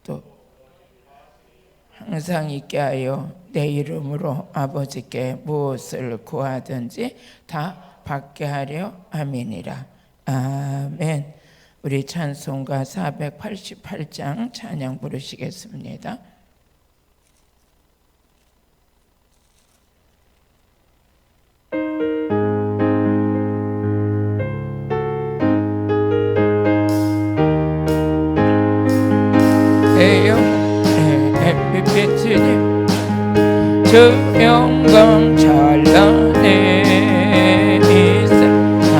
또 항상 있게 하여 내 이름으로 아버지께 무엇을 구하든지 다 받게 하려 함이니라. 아멘. 우리 찬송가 488장 찬양 부르시겠습니다. 햇빛이 주 영광 찬란해 이 세상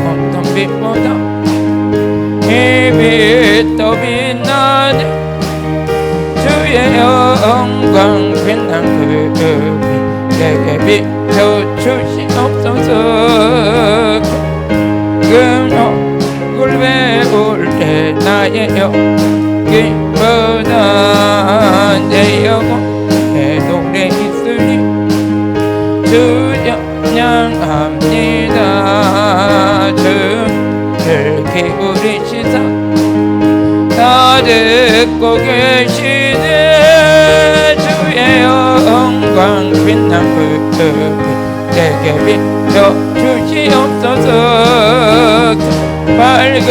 어떤 빛보다 이 빛 더 빛나네 주의 영광 빛난 그 빛 내게 비춰주시옵소서 그 얼굴 배울 때 나의 영기보다 내 영혼에 노래 있으니 주 찬양합니다. 주를 기울이시사 다 듣고 계시네 주의 영광 빛난 그 내게 비춰주시옵소서 밝은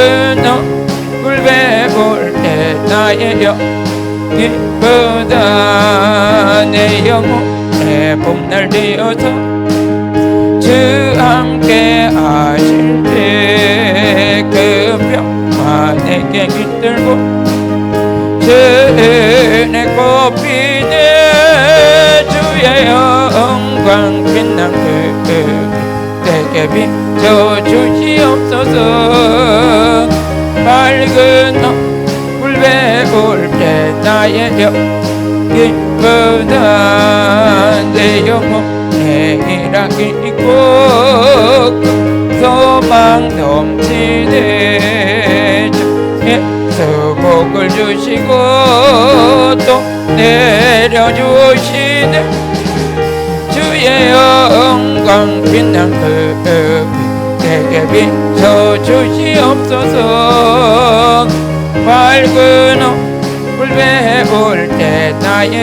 얼굴 배울 때 나의 영기보다 내 영혼의 봄날 되어서 주 함께 하실 때 그 평화 내게 깃들고 주 은혜 꽃피네 주의 영광 빛난 그 내게 비춰주시옵소서 밝은 얼굴 배울 때 나의 영기보다 내 영혼의 일하기 있고 소망 넘치네 예수 복을 주시고 또 내려주시네 주의 영광 빛난 그 내게 비춰주시옵소서 밝은 얼굴 배울 때 나의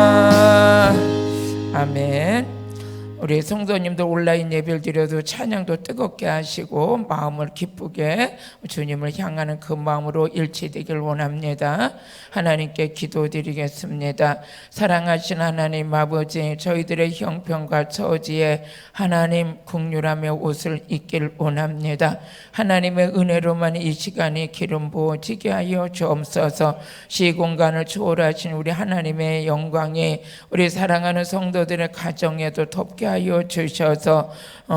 영기보다 아멘. 우리 성도님들 온라인 예배를 드려도 찬양도 뜨겁게 하시고 마음을 기쁘게 주님을 향하는 그 마음으로 일치되길 원합니다. 하나님께 기도드리겠습니다. 사랑하신 하나님 아버지, 저희들의 형편과 처지에 하나님 긍휼하며 옷을 입길 원합니다. 하나님의 은혜로만 이 시간이 기름 부어지게 하여 주옵소서. 시공간을 초월하신 우리 하나님의 영광이 우리 사랑하는 성도들의 가정에도 덮게 하여 주셔서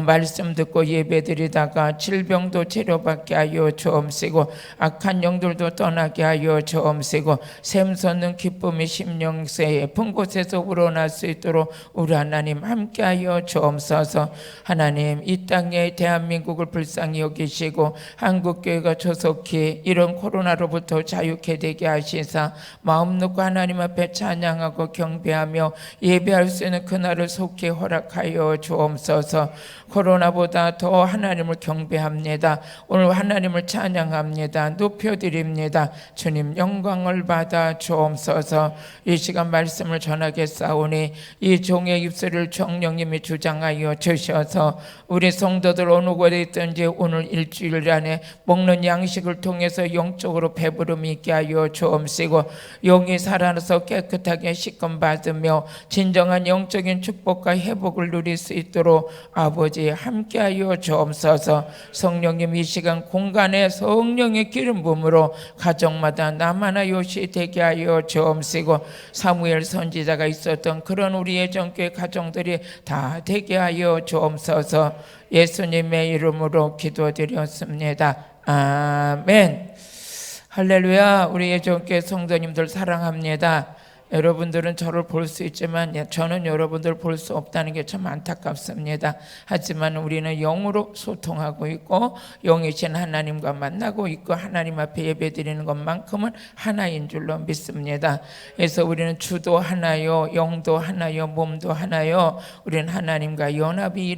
말씀 듣고 예배드리다가 질병도 치료받게 하여 주옵시고 악한 영들도 떠나게 하여 주옵시고 샘솟는 기쁨이 심령새에 픈 곳에서 우러날 수 있도록 우리 하나님 함께하여 주옵소서. 하나님 이 땅에 대한민국을 불쌍히 여기시고 한국교회가 조속히 이런 코로나로부터 자유케 되게 하시사 마음 놓고 하나님 앞에 찬양하고 경배하며 예배할 수 있는 그날을 속히 허락하여 주옵소서. 코로나보다 더 하나님을 경배합니다. 오늘 하나님을 찬양합니다. 높여드립니다. 주님 영광을 받아 주옵소서. 이 시간 말씀을 전하겠사오니 이 종의 입술을 성령님이 주장하여 주셔서 우리 성도들 어느 곳에 있든지 오늘 일주일 안에 먹는 양식을 통해서 영적으로 배부름이 있게 하여 주옵시고 영이 살아나서 깨끗하게 씻김받으며 진정한 영적인 축복과 회복을 누릴 수 있도록 아버지 함께하여 주옵소서. 성령님 이 시간 공간에 성령의 기름 부음으로 가정마다 나만아 요시 되게 하여 주옵시고 사무엘 선지자가 있었던 그런 우리 예전교회 가정들이 다 되게 하여 주옵소서. 예수님의 이름으로 기도드렸습니다. 아멘. 할렐루야. 우리 예전교회 성도님들 사랑합니다. 여러분들은 저를 볼 수 있지만 저는 여러분들 볼 수 없다는 게 참 안타깝습니다. 하지만 우리는 영으로 소통하고 있고 영이신 하나님과 만나고 있고 하나님 앞에 예배드리는 것만큼은 하나인 줄로 믿습니다. 그래서 우리는 주도 하나요, 영도 하나요, 몸도 하나요. 우리는 하나님과 연합이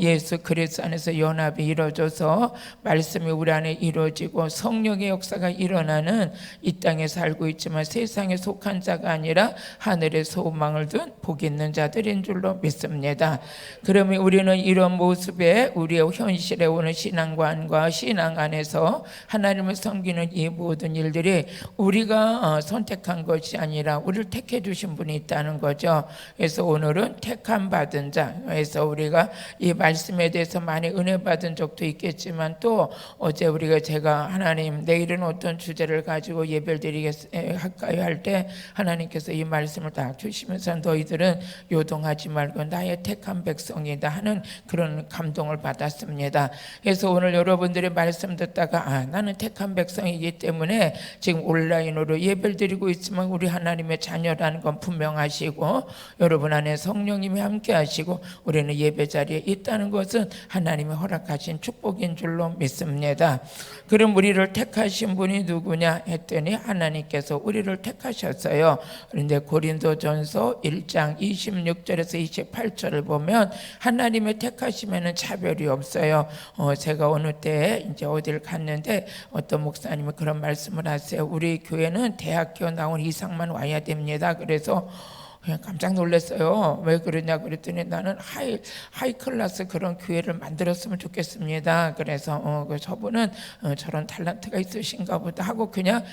예수 그리스도 안에서 연합이 이루어져서 말씀이 우리 안에 이루어지고 성령의 역사가 일어나는 이 땅에 살고 있지만 세상에 속한 자가 아니라 하늘의 소망을 둔 복 있는 자들인 줄로 믿습니다. 그러면 우리는 이런 모습에 우리의 현실에 오는 신앙관과 신앙 안에서 하나님을 섬기는 이 모든 일들이 우리가 선택한 것이 아니라 우리를 택해 주신 분이 있다는 거죠. 그래서 오늘은 택함 받은 자, 그래서 우리가 이 말씀에 대해서 많이 은혜 받은 적도 있겠지만 또 어제 제가 하나님 내일은 어떤 주제를 가지고 예배를 드리할까요 할 때 하나님께서 이 말씀을 딱 주시면서 너희들은 요동하지 말고 나의 택한 백성이다 하는 그런 감동을 받았습니다. 그래서 오늘 여러분들의 말씀 듣다가 나는 택한 백성이기 때문에 지금 온라인으로 예배를 드리고 있지만 우리 하나님의 자녀라는 건 분명하시고 여러분 안에 성령님이 함께 하시고 우리는 예배 자리에 있다는 것은 하나님이 허락하신 축복인 줄로 믿습니다. 그럼 우리를 택하신 분이 누구냐 했더니 하나님께서 우리를 택하셨어요. 그런데 고린도전서 1장 26절에서 28절을 보면 하나님의 택하시면은 차별이 없어요. 제가 어느 때 이제 어디를 갔는데 어떤 목사님이 그런 말씀을 하세요. 우리 교회는 대학교 나온 이상만 와야 됩니다. 그래서 그냥 깜짝 놀랐어요. 왜 그러냐 그랬더니 나는 하이 클래스 그런 교회를 만들었으면 좋겠습니다. 그래서 저분은 저런 탤런트가 있으신가 보다 하고 그냥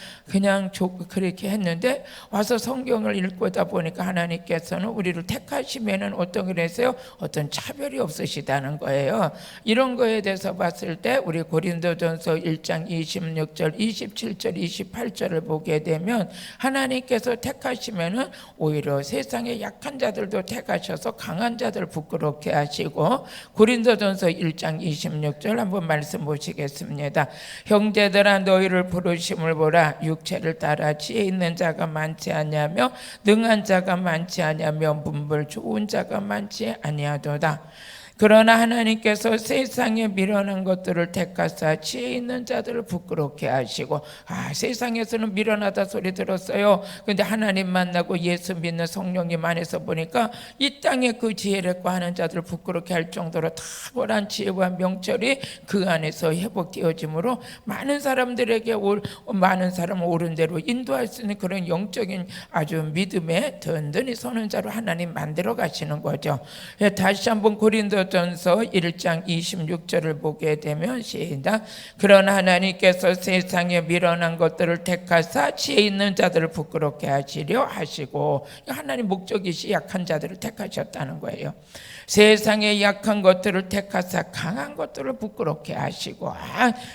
그렇게 했는데 와서 성경을 읽고다 보니까 하나님께서는 우리를 택하시면은 어떤 그랬어요? 어떤 차별이 없으시다는 거예요. 이런 거에 대해서 봤을 때 우리 고린도전서 1장 26절, 27절, 28절을 보게 되면 하나님께서 택하시면은 오히려 세상의 약한 자들도 택하셔서 강한 자들 부끄럽게 하시고 고린도전서 1장 26절 한번 말씀 보시겠습니다. 형제들아 너희를 부르심을 보라. 육체를 따라 지혜 있는 자가 많지 아니하며 능한 자가 많지 아니하며 문벌 좋은 자가 많지 아니하도다. 그러나 하나님께서 세상에 미련한 것들을 택하사 지혜 있는 자들을 부끄럽게 하시고 세상에서는 미련하다 소리 들었어요. 근데 하나님 만나고 예수 믿는 성령님 안에서 보니까 이 땅에 그 지혜를 구하는 자들을 부끄럽게 할 정도로 탁월한 지혜와 명철이 그 안에서 회복되어지므로 많은 사람들에게 많은 사람을 옳은 대로 인도할 수 있는 그런 영적인 아주 믿음에 든든히 서는 자로 하나님 만들어 가시는 거죠. 다시 한번 고린도전서 1장 26절을 보게 되면 시작. 그러나 하나님께서 세상에 미련한 것들을 택하사 지혜 있는 자들을 부끄럽게 하시려 하시고 하나님 목적이시 약한 자들을 택하셨다는 거예요. 세상에 약한 것들을 택하사 강한 것들을 부끄럽게 하시고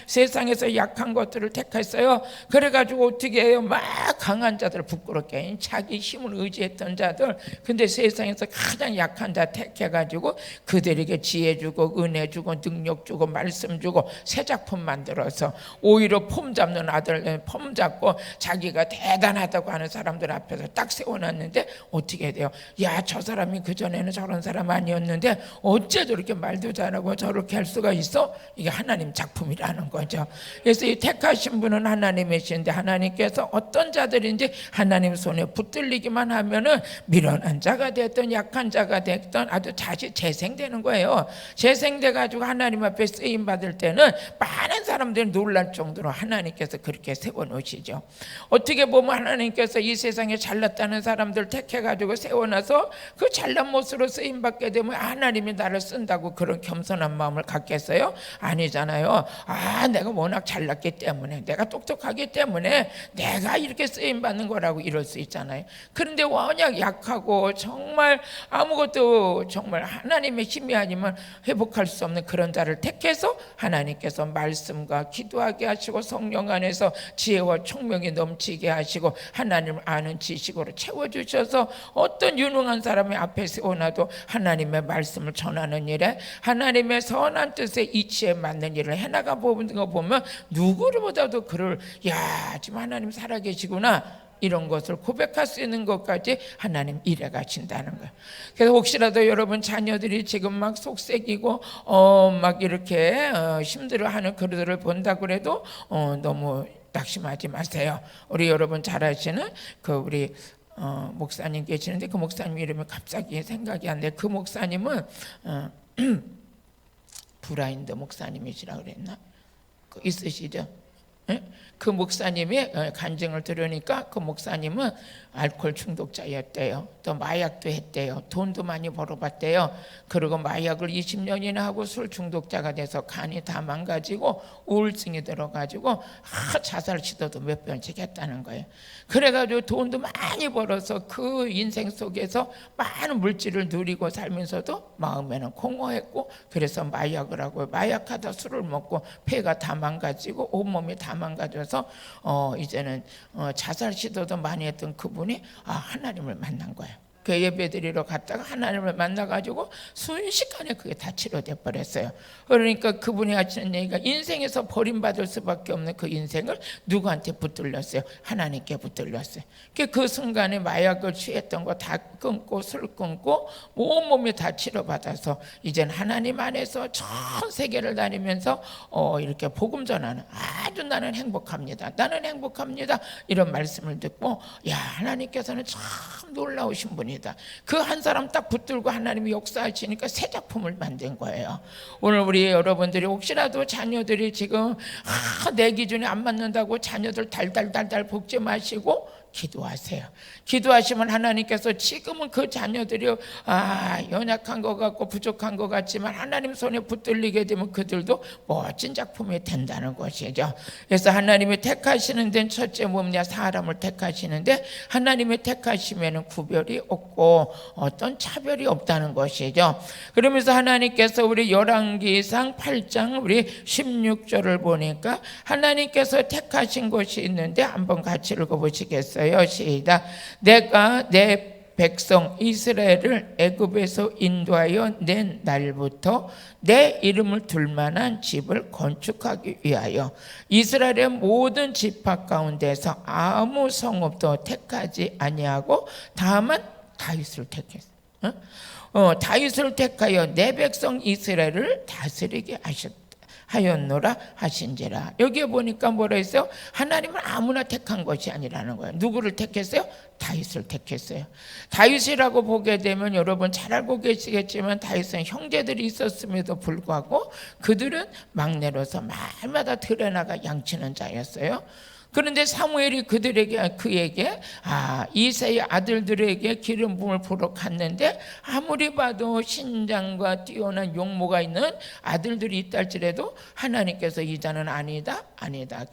세상에서 약한 것들을 택했어요. 그래가지고 어떻게 해요? 막 강한 자들을 부끄럽게 해. 자기 힘을 의지했던 자들 근데 세상에서 가장 약한 자 택해가지고 그들에게 지혜 주고 은혜 주고 능력 주고 말씀 주고 새 작품 만들어서 오히려 폼 잡는 아들 폼 잡고 자기가 대단하다고 하는 사람들 앞에서 딱 세워놨는데 어떻게 돼요? 야, 저 사람이 그전에는 저런 사람 아니었는데 어째 저렇게 말도 잘하고 저렇게 할 수가 있어? 이게 하나님 작품이라는 거죠. 그래서 이 택하신 분은 하나님이신데 하나님께서 어떤 자들인지 하나님 손에 붙들리기만 하면은 미련한 자가 됐든 약한 자가 됐든 아주 다시 재생되는 거예요. 재생돼 가지고 하나님 앞에 쓰임 받을 때는 많은 사람들이 놀랄 정도로 하나님께서 그렇게 세워 놓으시죠. 어떻게 보면 하나님께서 이 세상에 잘났다는 사람들 택해 가지고 세워놔서 그 잘난 모습으로 쓰임 받게 되면 하나님이 나를 쓴다고 그런 겸손한 마음을 갖겠어요? 아니잖아요. 내가 워낙 잘났기 때문에 내가 똑똑하기 때문에 내가 이렇게 쓰임 받는 거라고 이럴 수 있잖아요. 그런데 워낙 약하고 정말 아무것도 정말 하나님의 힘이 아니면 회복할 수 없는 그런 자를 택해서 하나님께서 말씀과 기도하게 하시고 성령 안에서 지혜와 총명이 넘치게 하시고 하나님을 아는 지식으로 채워주셔서 어떤 유능한 사람의 앞에 세워놔도 하나님의 말씀을 전하는 일에 하나님의 선한 뜻에 이치에 맞는 일을 해나가 보는 거 보면 누구보다도 그를 지금 하나님 살아계시구나 이런 것을 고백할 수 있는 것까지 하나님 일해 가신다는 거예요. 그래서 혹시라도 여러분 자녀들이 지금 막 속색이고 막 이렇게 힘들어하는 그들을 본다 그래도 너무 낙심하지 마세요. 우리 여러분 잘 아시는 우리 목사님 계시는데 그 목사님 이름이 갑자기 생각이 안 돼. 그 목사님은 브라인드 목사님이시라 그랬나? 있으시죠? 예? 그 목사님이 간증을 들으니까 그 목사님은 알코올 중독자였대요. 또 마약도 했대요. 돈도 많이 벌어봤대요. 그리고 마약을 20년이나 하고 술 중독자가 돼서 간이 다 망가지고 우울증이 들어가지고 자살 시도도 몇 번씩 했다는 거예요. 그래가지고 돈도 많이 벌어서 그 인생 속에서 많은 물질을 누리고 살면서도 마음에는 공허했고, 그래서 마약을 하고 마약하다 술을 먹고 폐가 다 망가지고 온몸이 다 망가져서 이제는 자살 시도도 많이 했던 그분이 하나님을 만난 거예요. 그 예배드리러 갔다가 하나님을 만나가지고 순식간에 그게 다 치료돼 버렸어요. 그러니까 그분이 하시는 얘기가 인생에서 버림받을 수밖에 없는 그 인생을 누구한테 붙들렸어요? 하나님께 붙들렸어요. 그 순간에 마약을 취했던 거 다 끊고 술 끊고 온몸이 다 치료받아서 이제는 하나님 안에서 전 세계를 다니면서 이렇게 복음 전하는, 아주 나는 행복합니다, 나는 행복합니다, 이런 말씀을 듣고, 야, 하나님께서는 참 놀라우신 분이다. 그 한 사람 딱 붙들고 하나님이 역사하시니까 새 작품을 만든 거예요. 오늘 우리 여러분들이 혹시라도 자녀들이 지금 내 기준에 안 맞는다고 자녀들 달달달달 볶지 마시고 기도하세요. 기도하시면 하나님께서 지금은 그 자녀들이 연약한 것 같고 부족한 것 같지만 하나님 손에 붙들리게 되면 그들도 멋진 작품이 된다는 것이죠. 그래서 하나님이 택하시는 데는 첫째 뭐냐? 사람을 택하시는데 하나님이 택하시면 구별이 없고 어떤 차별이 없다는 것이죠. 그러면서 하나님께서 우리 열왕기상 8장 우리 16절을 보니까 하나님께서 택하신 것이 있는데 한번 같이 읽어보시겠어요? 시작. 내가 내 백성 이스라엘을 애굽에서 인도하여 낸 날부터 내 이름을 둘 만한 집을 건축하기 위하여 이스라엘의 모든 지파 가운데서 아무 성읍도 택하지 아니하고 다만 다윗을 택했어. 다윗을 택하여 내 백성 이스라엘을 다스리게 하였노라 하신지라. 여기에 보니까 뭐라 했어요? 하나님은 아무나 택한 것이 아니라는 거예요. 누구를 택했어요? 다윗을 택했어요. 다윗이라고 보게 되면 여러분 잘 알고 계시겠지만 다윗은 형제들이 있었음에도 불구하고 그들은 막내로서 말마다 들에 나가 양치는 자였어요. 그런데 사무엘이 그에게 이새의 아들들에게 기름 부음을 부러 갔는데 아무리 봐도 신장과 뛰어난 용모가 있는 아들들이 있다 할지라도 하나님께서 이 자는 아니다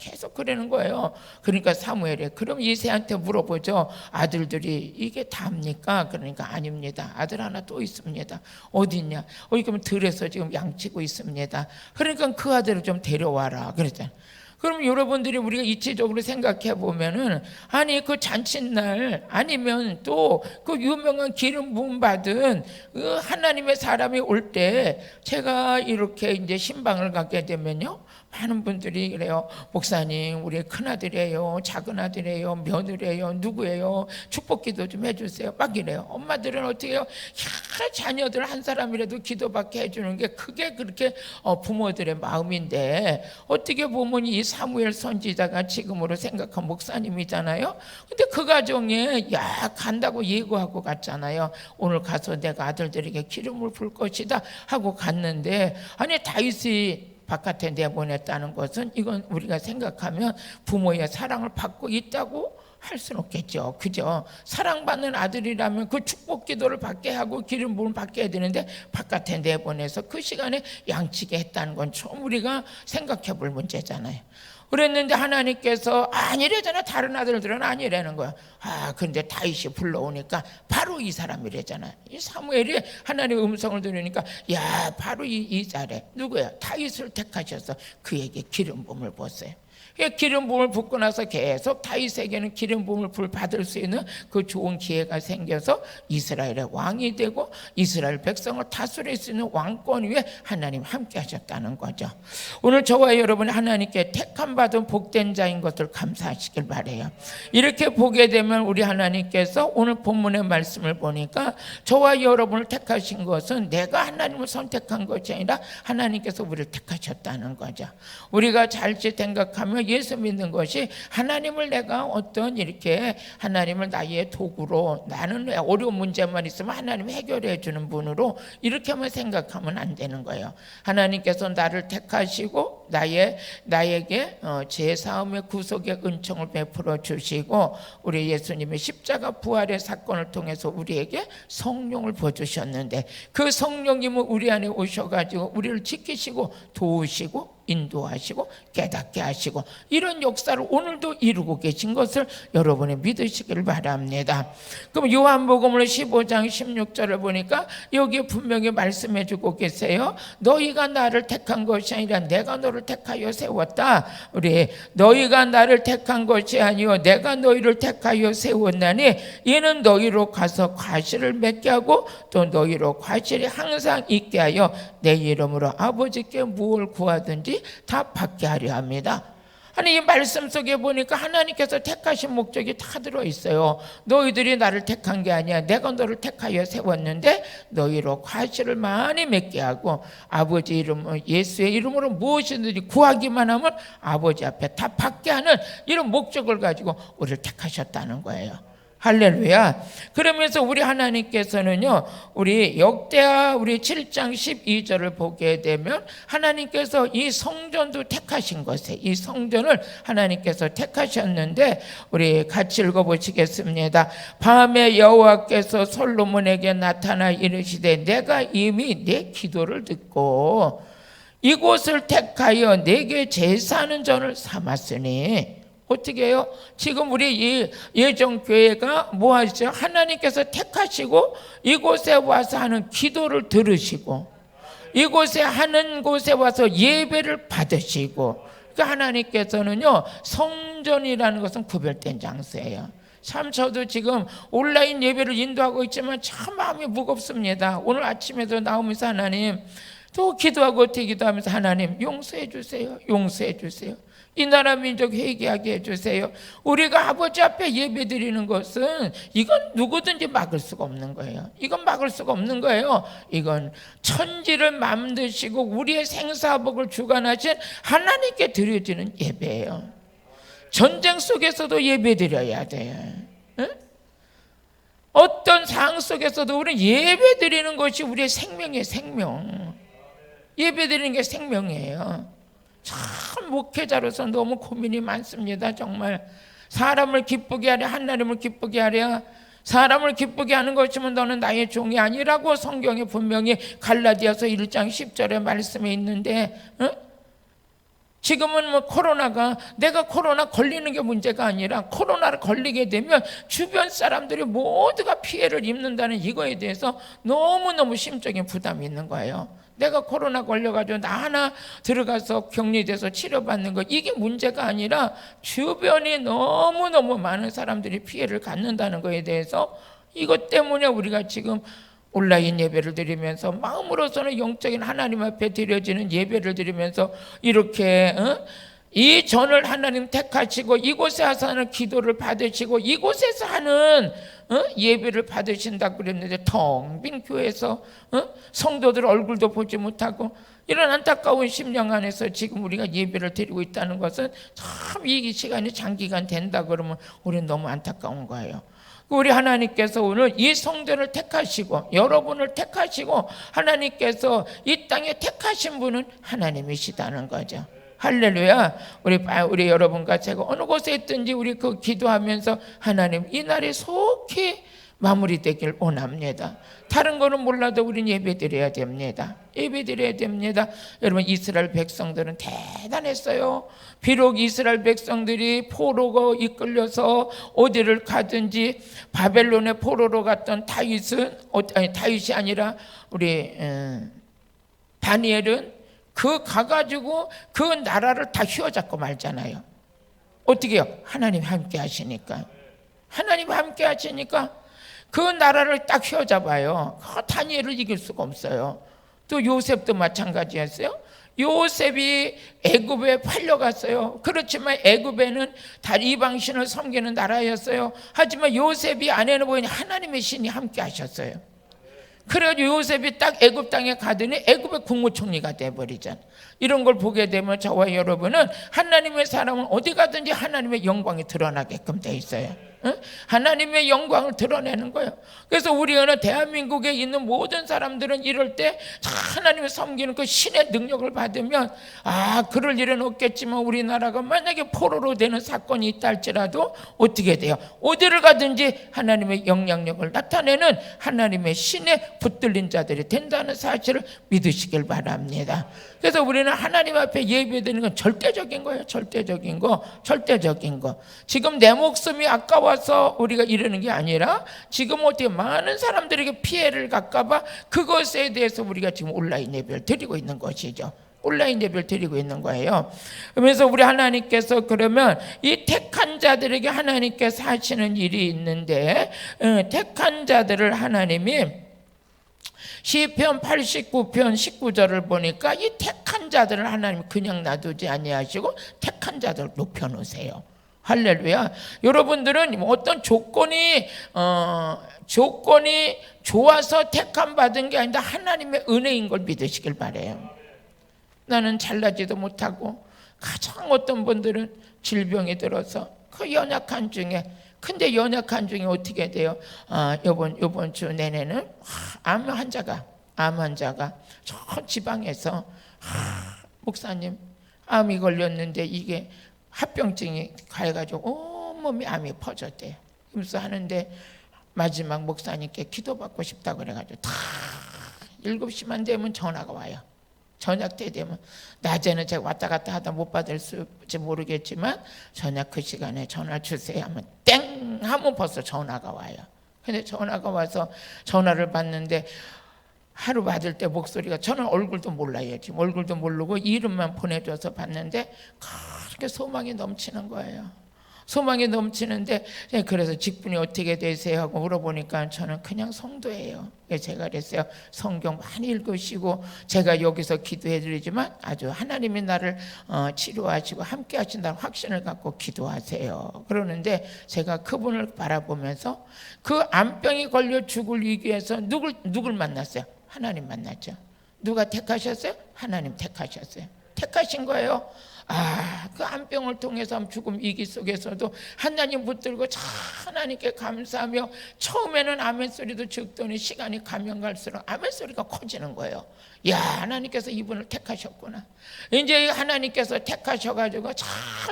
계속 그러는 거예요. 그러니까 사무엘이 그럼 이새한테 물어보죠. 아들들이 이게 다입니까? 그러니까 아닙니다. 아들 하나 또 있습니다. 어디 있냐? 그럼 들에서 지금 양치고 있습니다. 그러니까 그 아들을 좀 데려와라 그랬잖아요. 그럼 여러분들이 우리가 이치적으로 생각해 보면은 아니 그 잔칫날 아니면 또 그 유명한 기름 부음 받은 그 하나님의 사람이 올 때 제가 이렇게 이제 신방을 가게 되면요, 많은 분들이 그래요. 목사님 우리 큰아들이에요, 작은아들이에요, 며느리예요, 누구예요, 축복기도 좀 해주세요 막 이래요. 엄마들은 어떻게 해요? 자녀들 한 사람이라도 기도받게 해주는 게 그게 그렇게 부모들의 마음인데, 어떻게 보면 이 사무엘 선지자가 지금으로 생각한 목사님이잖아요. 근데 그 가정에 간다고 예고하고 갔잖아요. 오늘 가서 내가 아들들에게 기름을 부을 것이다 하고 갔는데, 아니 다윗이 바깥에 내보냈다는 것은 이건 우리가 생각하면 부모의 사랑을 받고 있다고 할 수는 없겠죠. 그죠? 사랑받는 아들이라면 그 축복 기도를 받게 하고 기름 부음을 받게 해야 되는데 바깥에 내보내서 그 시간에 양치게 했다는 건 좀 우리가 생각해 볼 문제잖아요. 그랬는데 하나님께서 아니래잖아. 다른 아들들은 아니라는 거야. 근데 다윗이 불러오니까 바로 이 사람이래잖아. 이 사무엘이 하나님의 음성을 들으니까 바로 이 자래. 누구야? 다윗을 택하셔서 그에게 기름 부음을 부었어요. 기름 부음을 붓고 나서 계속 다윗에게는 기름 부음을 받을 수 있는 그 좋은 기회가 생겨서 이스라엘의 왕이 되고 이스라엘 백성을 다스릴 수 있는 왕권 위에 하나님 함께 하셨다는 거죠. 오늘 저와 여러분이 하나님께 택함 받은 복된 자인 것을 감사하시길 바라요. 이렇게 보게 되면 우리 하나님께서 오늘 본문의 말씀을 보니까 저와 여러분을 택하신 것은 내가 하나님을 선택한 것이 아니라 하나님께서 우리를 택하셨다는 거죠. 우리가 잘지 생각하면 예수 믿는 것이 하나님을 내가 어떤 이렇게 하나님을 나의 도구로 나는 어려운 문제만 있으면 하나님이 해결해 주는 분으로 이렇게만 생각하면 안 되는 거예요. 하나님께서 나를 택하시고 나에게 제 사함의 구속의 은총을 베풀어 주시고 우리 예수님의 십자가 부활의 사건을 통해서 우리에게 성령을 부어주셨는데 그 성령님은 우리 안에 오셔가지고 우리를 지키시고 도우시고 인도하시고 깨닫게 하시고 이런 역사를 오늘도 이루고 계신 것을 여러분이 믿으시길 바랍니다. 그럼 요한복음을 15장 16절을 보니까 여기 분명히 말씀해 주고 계세요. 너희가 나를 택한 것이 아니라 내가 너를 택하여 세웠다. 우리 너희가 나를 택한 것이 아니요 내가 너희를 택하여 세웠나니 이는 너희로 가서 과실을 맺게 하고 또 너희로 과실이 항상 있게 하여 내 이름으로 아버지께 무엇을 구하든지 다 받게 하려 합니다. 아니 이 말씀 속에 보니까 하나님께서 택하신 목적이 다 들어있어요. 너희들이 나를 택한 게 아니야. 내가 너를 택하여 세웠는데 너희로 과실을 많이 맺게 하고 아버지 이름 예수의 이름으로 무엇이든지 구하기만 하면 아버지 앞에 다 받게 하는 이런 목적을 가지고 우리를 택하셨다는 거예요. 할렐루야. 그러면서 우리 하나님께서는요 우리 역대하 우리 7장 12절을 보게 되면 하나님께서 이 성전도 택하신 것에 이 성전을 하나님께서 택하셨는데 우리 같이 읽어보시겠습니다. 밤에 여호와께서 솔로몬에게 나타나 이르시되 내가 이미 내 기도를 듣고 이곳을 택하여 내게 제사하는 전을 삼았으니 어떻게 해요? 지금 우리 이 예정교회가 뭐 하시죠? 하나님께서 택하시고 이곳에 와서 하는 기도를 들으시고 이곳에 하는 곳에 와서 예배를 받으시고 그러니까 하나님께서는요 성전이라는 것은 구별된 장소예요. 참 저도 지금 온라인 예배를 인도하고 있지만 참 마음이 무겁습니다. 오늘 아침에도 나오면서 하나님 또 기도하고 어떻게 기도하면서 하나님 용서해 주세요. 용서해 주세요. 이 나라 민족 회개하게 해주세요. 우리가 아버지 앞에 예배드리는 것은 이건 누구든지 막을 수가 없는 거예요. 이건 막을 수가 없는 거예요. 이건 천지를 만드시고 우리의 생사복을 주관하신 하나님께 드려지는 예배예요. 전쟁 속에서도 예배드려야 돼요. 응? 어떤 상황 속에서도 우리는 예배드리는 것이 우리의 생명이에요. 생명. 예배드리는 게 생명이에요. 참 목회자로서 너무 고민이 많습니다. 정말 사람을 기쁘게 하려 하나님을 기쁘게 하려 사람을 기쁘게 하는 것이면 너는 나의 종이 아니라고 성경에 분명히 갈라디아서 1장 10절에 말씀이 있는데 지금은 뭐 코로나가 내가 코로나 걸리는 게 문제가 아니라 코로나를 걸리게 되면 주변 사람들이 모두가 피해를 입는다는 이거에 대해서 너무너무 심적인 부담이 있는 거예요. 내가 코로나 걸려가지고 나 하나 들어가서 격리돼서 치료받는 거 이게 문제가 아니라 주변이 너무너무 많은 사람들이 피해를 갖는다는 거에 대해서 이것 때문에 우리가 지금 온라인 예배를 드리면서 마음으로서는 영적인 하나님 앞에 드려지는 예배를 드리면서 이렇게 이 전을 하나님 택하시고 이곳에 와서 하는 기도를 받으시고 이곳에서 하는 예배를 받으신다고 그랬는데 텅 빈 교회에서 성도들 얼굴도 보지 못하고 이런 안타까운 심령 안에서 지금 우리가 예배를 드리고 있다는 것은 참 이 시간이 장기간 된다 그러면 우리는 너무 안타까운 거예요. 우리 하나님께서 오늘 이 성전을 택하시고 여러분을 택하시고 하나님께서 이 땅에 택하신 분은 하나님이시다는 거죠. 할렐루야. 우리 여러분과 제가 어느 곳에 있든지 우리 그 기도하면서 하나님 이 날이 속히 마무리되길 원합니다. 다른 거는 몰라도 우리는 예배드려야 됩니다. 예배드려야 됩니다. 여러분 이스라엘 백성들은 대단했어요. 비록 이스라엘 백성들이 포로가 이끌려서 어디를 가든지 바벨론의 포로로 갔던 다윗이 아니라 우리 다니엘은 그 가가지고 그 나라를 다 휘어잡고 말잖아요. 어떻게 해요? 하나님 함께 하시니까. 하나님 함께 하시니까 그 나라를 딱 휘어잡아요. 다니엘을 이길 수가 없어요. 또 요셉도 마찬가지였어요. 요셉이 애굽에 팔려갔어요. 그렇지만 애굽에는 다 이방신을 섬기는 나라였어요. 하지만 요셉이 안에는 보니 하나님의 신이 함께 하셨어요. 그래서 요셉이 딱 애굽 땅에 가더니 애굽의 국무총리가 돼버리잖아요. 이런 걸 보게 되면 저와 여러분은 하나님의 사람은 어디 가든지 하나님의 영광이 드러나게끔 돼 있어요. 하나님의 영광을 드러내는 거예요. 그래서 우리는 대한민국에 있는 모든 사람들은 이럴 때 하나님을 섬기는 그 신의 능력을 받으면 그럴 일은 없겠지만 우리나라가 만약에 포로로 되는 사건이 있다 할지라도 어떻게 돼요? 어디를 가든지 하나님의 영향력을 나타내는 하나님의 신에 붙들린 자들이 된다는 사실을 믿으시길 바랍니다. 그래서 우리는 하나님 앞에 예배드리는 건 절대적인 거예요. 절대적인 거. 지금 내 목숨이 아까워서 우리가 이러는 게 아니라 지금 어떻게 많은 사람들에게 피해를 갈까봐 그것에 대해서 우리가 지금 온라인 예배를 드리고 있는 것이죠. 온라인 예배를 드리고 있는 거예요. 그래서 우리 하나님께서 그러면 이 택한 자들에게 하나님께서 하시는 일이 있는데 택한 자들을 하나님이 시편 89편 19절을 보니까 이 택한 자들을 하나님 그냥 놔두지 아니하시고 택한 자들을 높여놓으세요. 할렐루야. 여러분들은 어떤 조건이 좋아서 택함 받은 게 아니라 하나님의 은혜인 걸 믿으시길 바라요. 나는 잘나지도 못하고 가장 어떤 분들은 질병이 들어서 그 연약한 중에 근데 연약한 중에 어떻게 돼요? 요번 주 내내는 암 환자가 저 지방에서 목사님 암이 걸렸는데 이게 합병증이 가해가지고 온몸이 암이 퍼졌대요. 그래서 하는데 마지막 목사님께 기도받고 싶다 그래가지고 다 7시만 되면 전화가 와요. 저녁 때 되면 낮에는 제가 왔다 갔다 하다 못 받을지 모르겠지만 저녁 그 시간에 전화 주세요 하면 땡 하면 벌써 전화가 와요. 근데 전화가 와서 전화를 받는데 하루 받을 때 목소리가 저는 얼굴도 몰라요. 지금 얼굴도 모르고 이름만 보내줘서 받는데 그렇게 소망이 넘치는 거예요. 소망이 넘치는데 그래서 직분이 어떻게 되세요? 하고 물어보니까 저는 그냥 성도예요. 제가 그랬어요. 성경 많이 읽으시고 제가 여기서 기도해 드리지만 아주 하나님이 나를 치료하시고 함께 하신다는 확신을 갖고 기도하세요. 그러는데 제가 그분을 바라보면서 그 암병이 걸려 죽을 위기에서 누굴 만났어요? 하나님 만났죠. 누가 택하셨어요? 하나님 택하셨어요. 택하신 거예요. 그 암병을 통해서 죽음 위기 속에서도 하나님 붙들고 하나님께 감사하며 처음에는 아멘 소리도 적더니 시간이 가면 갈수록 아멘 소리가 커지는 거예요. 야, 하나님께서 이분을 택하셨구나. 이제 하나님께서 택하셔가지고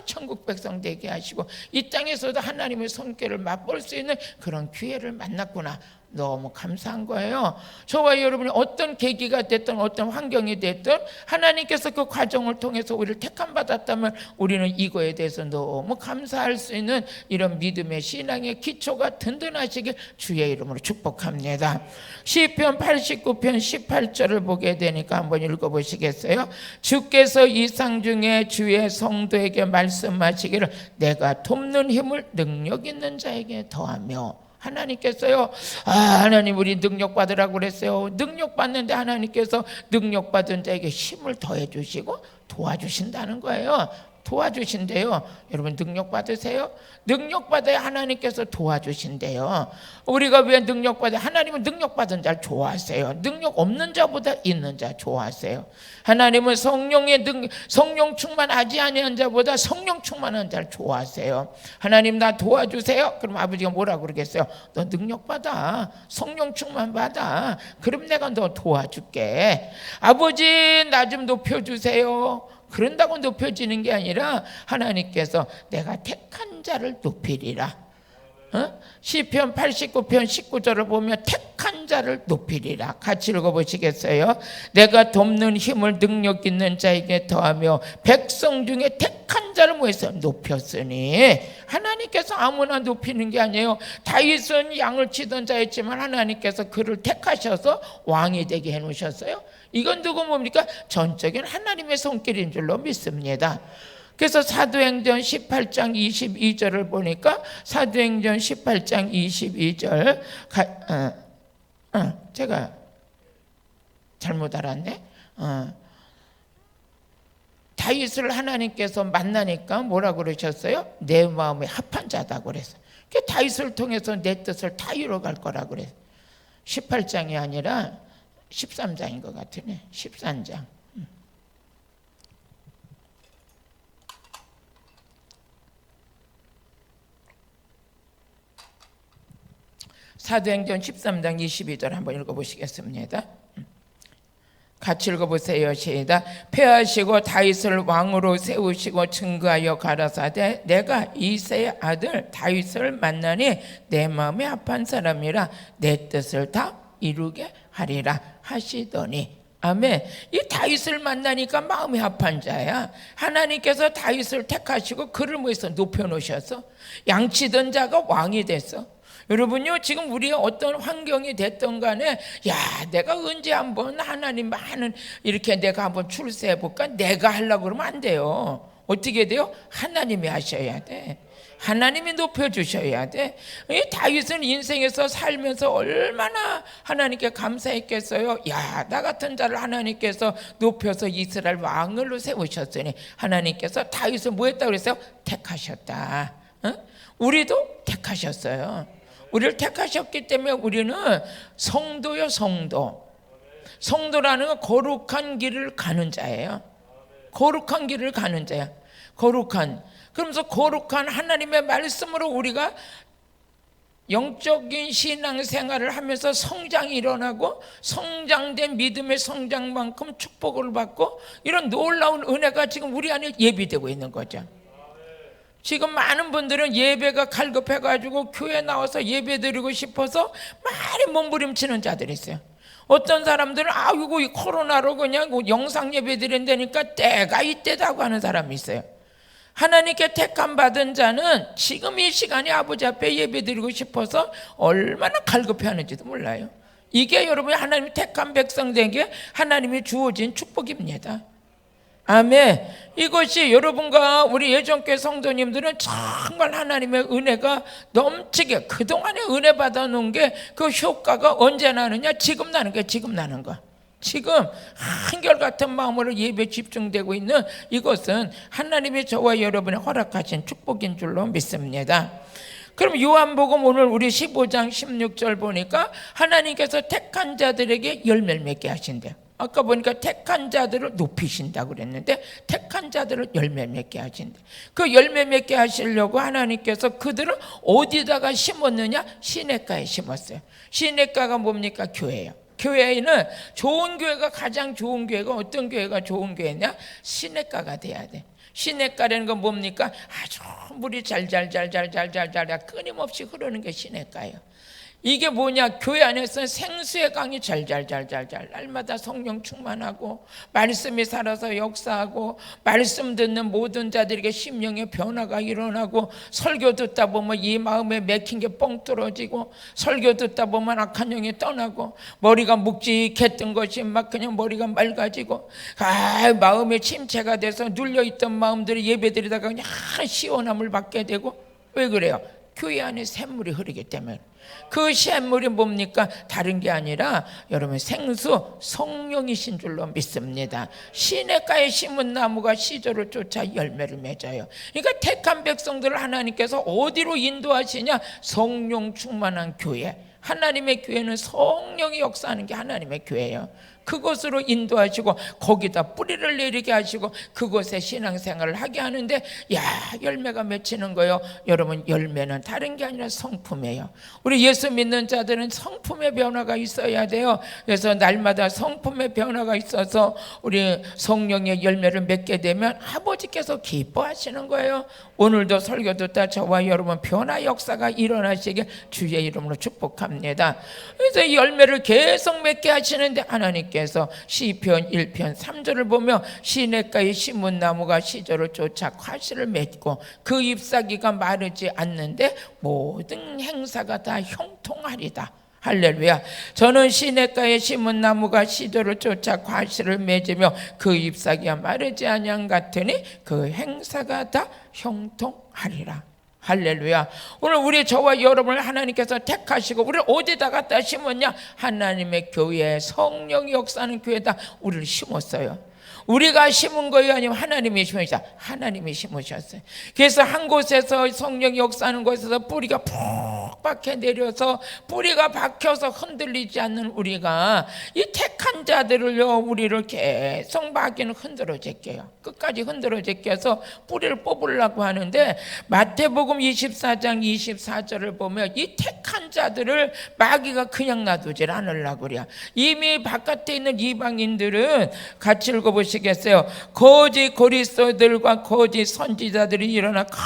천국 백성 되게 하시고 이 땅에서도 하나님의 손길을 맛볼 수 있는 그런 기회를 만났구나. 너무 감사한 거예요. 저와 여러분이 어떤 계기가 됐든 어떤 환경이 됐든 하나님께서 그 과정을 통해서 우리를 택함 받았다면 우리는 이거에 대해서 너무 감사할 수 있는 이런 믿음의 신앙의 기초가 든든하시길 주의 이름으로 축복합니다. 시편 89편 18절을 보게 되니까 한번 읽어보시겠어요? 주께서 이상 중에 주의 성도에게 말씀하시기를 내가 돕는 힘을 능력 있는 자에게 더하며. 하나님께서요, 하나님 우리 능력 받으라고 그랬어요. 능력 받는데 하나님께서 능력 받은 자에게 힘을 더해 주시고 도와주신다는 거예요. 도와주신대요. 여러분 능력 받으세요? 능력 받아야 하나님께서 도와주신대요. 우리가 왜 능력 받아요? 하나님은 능력 받은 자를 좋아하세요. 능력 없는 자보다 있는 자 좋아하세요. 하나님은 성령 충만하지 아니한 자보다 성령 충만한 자를 좋아하세요. 하나님 나 도와주세요. 그럼 아버지가 뭐라고 그러겠어요? 너 능력 받아. 성령 충만 받아. 그럼 내가 너 도와줄게. 아버지 나 좀 높여주세요. 그런다고 높여지는 게 아니라 하나님께서 내가 택한 자를 높이리라. 시편 89편 19절을 보면 택한 자를 높이리라. 같이 읽어보시겠어요? 내가 돕는 힘을 능력 있는 자에게 더하며 백성 중에 택한 자를 모여서 높였으니. 하나님께서 아무나 높이는 게 아니에요. 다윗은 양을 치던 자였지만 하나님께서 그를 택하셔서 왕이 되게 해놓으셨어요. 이건 누구 뭡니까? 전적인 하나님의 손길인 줄로 믿습니다. 그래서 사도행전 18장 22절을 보니까 사도행전 18장 22절 제가 잘못 알았네. 다윗을 하나님께서 만나니까 뭐라 그러셨어요? 내 마음에 합한 자다 그랬어요. 다윗을 통해서 내 뜻을 다 이뤄갈 거라 그랬어요. 18장이 아니라 13장인 것 같으네. 13장. 사도행전 13장 22절 한번 읽어보시겠습니다. 같이 읽어보세요. 시작. 폐하시고 다윗을 왕으로 세우시고 증거하여 가라사대 내가 이새의 아들 다윗을 만나니 내 마음에 합한 사람이라 내 뜻을 다 이루게 하리라 하시더니. 아멘. 이 다윗을 만나니까 마음이 합한 자야. 하나님께서 다윗을 택하시고 그를 위해서 높여놓으셔서 양치던 자가 왕이 됐어. 여러분요, 지금 우리의 어떤 환경이 됐던 간에 야, 내가 언제 한번 하나님 하는 이렇게 내가 한번 출세해 볼까? 내가 하려고 그러면 안 돼요. 어떻게 돼요? 하나님이 하셔야 돼. 하나님이 높여주셔야 돼. 이 다윗은 인생에서 살면서 얼마나 하나님께 감사했겠어요. 야, 나 같은 자를 하나님께서 높여서 이스라엘 왕으로 세우셨으니 하나님께서 다윗을 뭐 했다고 그랬어요? 택하셨다. 우리도 택하셨어요. 우리를 택하셨기 때문에 우리는 성도요, 성도. 성도라는 건 거룩한 길을 가는 자예요. 거룩한 길을 가는 자야. 거룩한. 그러면서 거룩한 하나님의 말씀으로 우리가 영적인 신앙생활을 하면서 성장이 일어나고 성장된 믿음의 성장만큼 축복을 받고 이런 놀라운 은혜가 지금 우리 안에 예비되고 있는 거죠. 지금 많은 분들은 예배가 갈급해가지고 교회 나와서 예배 드리고 싶어서 많이 몸부림치는 자들이 있어요. 어떤 사람들은 아이고 이 코로나로 그냥 영상 예배 드린다니까 때가 이때다고 하는 사람이 있어요. 하나님께 택함 받은 자는 지금 이 시간에 아버지 앞에 예배 드리고 싶어서 얼마나 갈급해하는지도 몰라요. 이게 여러분이 하나님이 택한 백성들에게 하나님이 주어진 축복입니다. 아멘. 이것이 여러분과 우리 예전교회 성도님들은 정말 하나님의 은혜가 넘치게 그동안에 은혜 받아놓은 게 그 효과가 언제 나느냐? 지금 나는 게 지금 나는 거. 지금 한결같은 마음으로 예배에 집중되고 있는 이것은 하나님이 저와 여러분의 허락하신 축복인 줄로 믿습니다. 그럼 요한복음 오늘 우리 15장 16절 보니까 하나님께서 택한 자들에게 열매를 맺게 하신대요. 아까 보니까 택한 자들을 높이신다고 그랬는데 택한 자들을 열매 맺게 하신대. 그 열매 맺게 하시려고 하나님께서 그들을 어디다가 심었느냐? 시냇가에 심었어요. 시냇가가 뭡니까? 교회예요. 교회에는 좋은 교회가 가장 좋은 교회가 어떤 교회가 좋은 교회냐? 시냇가가 돼야 돼. 시냇가라는 건 뭡니까? 아주 물이 잘잘잘잘잘잘잘 끊임없이 흐르는 게 시냇가예요. 이게 뭐냐? 교회 안에서는 생수의 강이 잘잘잘잘잘 날마다 성령 충만하고 말씀이 살아서 역사하고 말씀 듣는 모든 자들에게 심령의 변화가 일어나고 설교 듣다 보면 이 마음에 맥힌 게 뻥 뚫어지고 설교 듣다 보면 악한 영이 떠나고 머리가 묵직했던 것이 막 그냥 머리가 맑아지고 마음에 침체가 돼서 눌려있던 마음들이 예배드리다가 그냥 시원함을 받게 되고. 왜 그래요? 교회 안에 샘물이 흐르기 때문에. 그 샘물이 뭡니까? 다른 게 아니라 여러분 생수 성령이신 줄로 믿습니다. 시냇가에 심은 나무가 시절을 쫓아 열매를 맺어요. 그러니까 택한 백성들을 하나님께서 어디로 인도하시냐? 성령 충만한 교회. 하나님의 교회는 성령이 역사하는 게 하나님의 교회예요. 그곳으로 인도하시고 거기다 뿌리를 내리게 하시고 그곳에 신앙생활을 하게 하는데 야, 열매가 맺히는 거예요. 여러분, 열매는 다른 게 아니라 성품이에요. 우리 예수 믿는 자들은 성품의 변화가 있어야 돼요. 그래서 날마다 성품의 변화가 있어서 우리 성령의 열매를 맺게 되면 아버지께서 기뻐하시는 거예요. 오늘도 설교 듣다 저와 여러분 변화 역사가 일어나시게 주의 이름으로 축복합니다. 그래서 이 열매를 계속 맺게 하시는데 하나님께서 시편 1편 3절을 보며 시냇가에 심은 나무가 시절을 쫓아 과실을 맺고 그 잎사귀가 마르지 않는데 모든 행사가 다 형통하리다. 할렐루야. 저는 시냇가에 심은 나무가 시도를 쫓아 과실을 맺으며 그 잎사귀가 마르지 아니한 같으니 그 행사가 다 형통하리라. 할렐루야. 오늘 우리 저와 여러분을 하나님께서 택하시고 우리를 어디다 갖다 심었냐? 하나님의 교회에, 성령이 역사하는 교회에다 우리를 심었어요. 우리가 심은 거예요? 아니면 하나님이 심으셨어요? 하나님이 심으셨어요. 그래서 한 곳에서 성령이 역사하는 곳에서 뿌리가 푹 박혀 내려서 뿌리가 박혀서 흔들리지 않는 우리가 이 택한 자들을요, 우리를 계속 마귀는 흔들어 제껴요. 끝까지 흔들어 제껴서 뿌리를 뽑으려고 하는데, 마태복음 24장 24절을 보면 이 택한 자들을 마귀가 그냥 놔두질 않으려고 그래요. 이미 바깥에 있는 이방인들은 같이 읽어보시겠어요? 거짓 그리스도들과 거짓 선지자들이 일어나 큰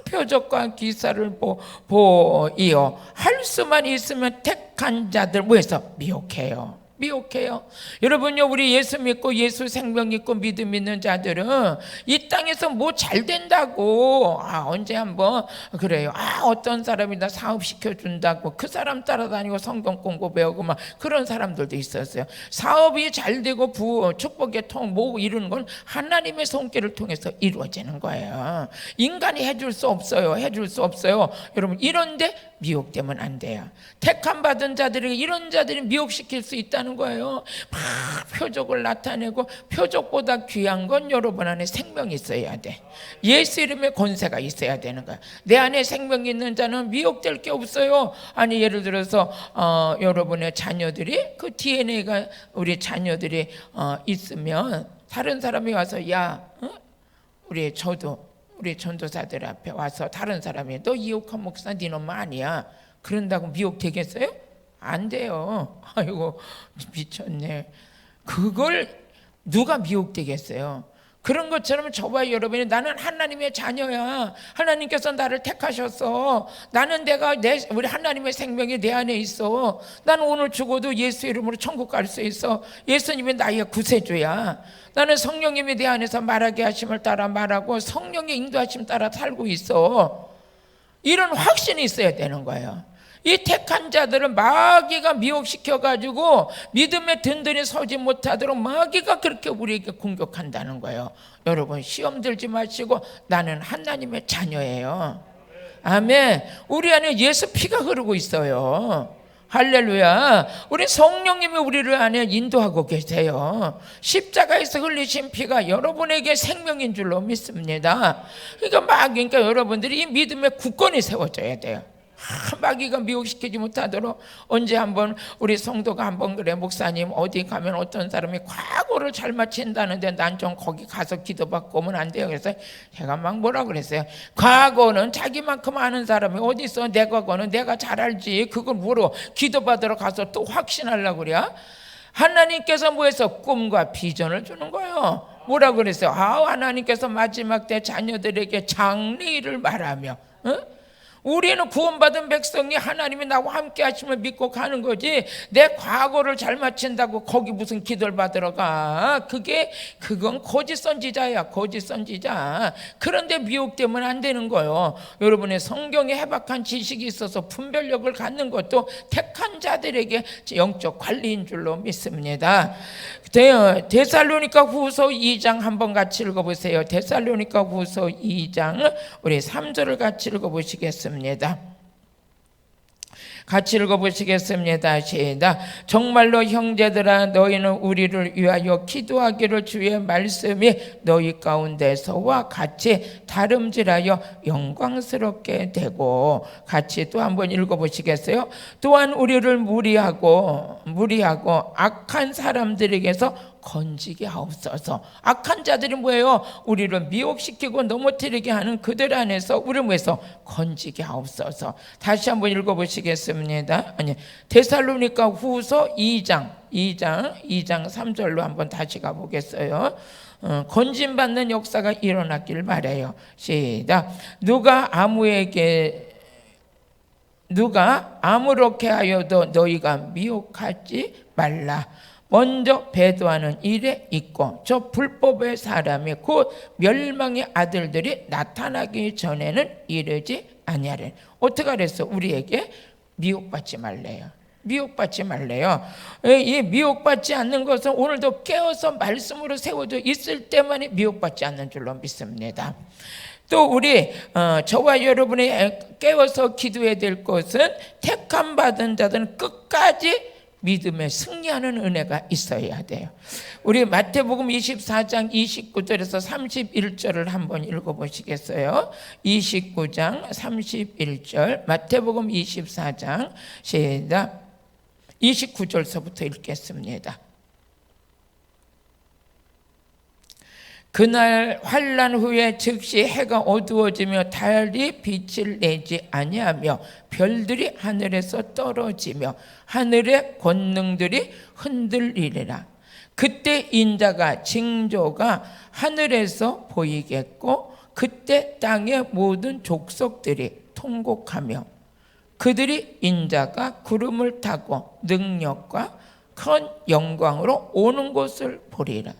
표적과 기사를 보이어 할 수만 있으면 택한 자들 뭐해서 미혹해요. 미혹해요. 여러분요, 우리 예수 믿고 예수 생명 있고 믿음 있는 자들은 이 땅에서 뭐 잘 된다고 언제 한번 그래요. 어떤 사람이 나 사업 시켜준다고 그 사람 따라다니고 성경 공부 배우고 막 그런 사람들도 있었어요. 사업이 잘 되고 축복의 통 뭐 이루는 건 하나님의 손길을 통해서 이루어지는 거예요. 인간이 해줄 수 없어요. 해줄 수 없어요. 여러분, 이런데 미혹되면 안 돼요. 택함 받은 자들에게 이런 자들이 미혹시킬 수 있다는 거예요. 막 표적을 나타내고, 표적보다 귀한 건 여러분 안에 생명이 있어야 돼. 예수 이름의 권세가 있어야 되는 거야. 내 안에 생명이 있는 자는 미혹될 게 없어요. 아니, 예를 들어서 여러분의 자녀들이, 그 DNA가 우리 자녀들이 있으면 다른 사람이 와서 우리 전도사들 앞에 와서 다른 사람이 너 이옥한 목사 네 놈 아니야, 그런다고 미혹되겠어요? 안 돼요. 아이고 미쳤네. 그걸 누가 미혹되겠어요? 그런 것처럼 저와 여러분이 나는 하나님의 자녀야. 하나님께서 나를 택하셨어. 나는 우리 하나님의 생명이 내 안에 있어. 나는 오늘 죽어도 예수 이름으로 천국 갈 수 있어. 예수님이 나의 구세주야. 나는 성령님이 내 안에서 말하게 하심을 따라 말하고 성령의 인도하심 따라 살고 있어. 이런 확신이 있어야 되는 거예요. 이 택한 자들은 마귀가 미혹시켜가지고 믿음에 든든히 서지 못하도록 마귀가 그렇게 우리에게 공격한다는 거예요. 여러분, 시험 들지 마시고 나는 하나님의 자녀예요. 아멘. 우리 안에 예수 피가 흐르고 있어요. 할렐루야. 우리 성령님이 우리를 안에 인도하고 계세요. 십자가에서 흘리신 피가 여러분에게 생명인 줄로 믿습니다. 그러니까 여러분들이 이 믿음의 굳건히 세워져야 돼요. 마귀가 미혹시키지 못하도록. 언제 한번 우리 성도가 한번 그래, 목사님 어디 가면 어떤 사람이 과거를 잘 마친다는데 난 좀 거기 가서 기도받고 오면 안 돼요. 그래서 제가 막 뭐라 그랬어요. 과거는 자기만큼 아는 사람이 어디 있어. 내 과거는 내가 잘 알지. 그걸 뭐로 기도받으러 가서 또 확신하려고 그래. 하나님께서 뭐해서 꿈과 비전을 주는 거예요. 뭐라 그랬어요? 하나님께서 마지막 때 자녀들에게 장래일을 말하며, 우리는 구원받은 백성이 하나님이 나와 함께 하심을 믿고 가는 거지, 내 과거를 잘 마친다고 거기 무슨 기도를 받으러 가. 그건 거짓 선지자야, 거짓 선지자. 그런데 미혹되면 안 되는 거예요. 여러분의 성경에 해박한 지식이 있어서 분별력을 갖는 것도 택한 자들에게 영적 관리인 줄로 믿습니다. 데살로니가 후서 2장 한번 같이 읽어보세요. 데살로니가 후서 2장 우리 3절을 같이 읽어보시겠습니다. 같이 읽어보시겠습니다. 시작. 정말로 형제들아, 너희는 우리를 위하여 기도하기를 주의 말씀이 너희 가운데서와 같이 다름질하여 영광스럽게 되고. 같이 또 한번 읽어보시겠어요? 또한 우리를 무리하고 악한 사람들에게서 건지게 하옵소서. 악한 자들이 뭐예요? 우리를 미혹시키고 넘어뜨리게 하는 그들 안에서 우리를 뭐해서 건지게 하옵소서. 다시 한번 읽어보시겠습니다. 데살로니가 후서 2장 3절로 한번 다시 가보겠어요. 건진받는 역사가 일어났길 바라요. 시작. 누가 아무렇게 하여도 너희가 미혹하지 말라. 먼저 배도하는 일에 있고 저 불법의 사람이 곧 멸망의 아들들이 나타나기 전에는 이르지 아니하래. 어떻게 그랬어? 우리에게 미혹받지 말래요. 미혹받지 말래요. 이 미혹받지 않는 것은 오늘도 깨어서 말씀으로 세워져 있을 때만이 미혹받지 않는 줄로 믿습니다. 또 우리 저와 여러분이 깨어서 기도해야 될 것은 택함 받은 자들은 끝까지 믿음에 승리하는 은혜가 있어야 돼요. 우리 마태복음 24장 29절에서 31절을 한번 읽어보시겠어요? 29장 31절 마태복음 24장 시작 29절서부터 읽겠습니다. 그날 환난 후에 즉시 해가 어두워지며 달이 빛을 내지 아니하며 별들이 하늘에서 떨어지며 하늘의 권능들이 흔들리리라. 그때 인자가 징조가 하늘에서 보이겠고 그때 땅의 모든 족속들이 통곡하며 그들이 인자가 구름을 타고 능력과 큰 영광으로 오는 곳을 보리라.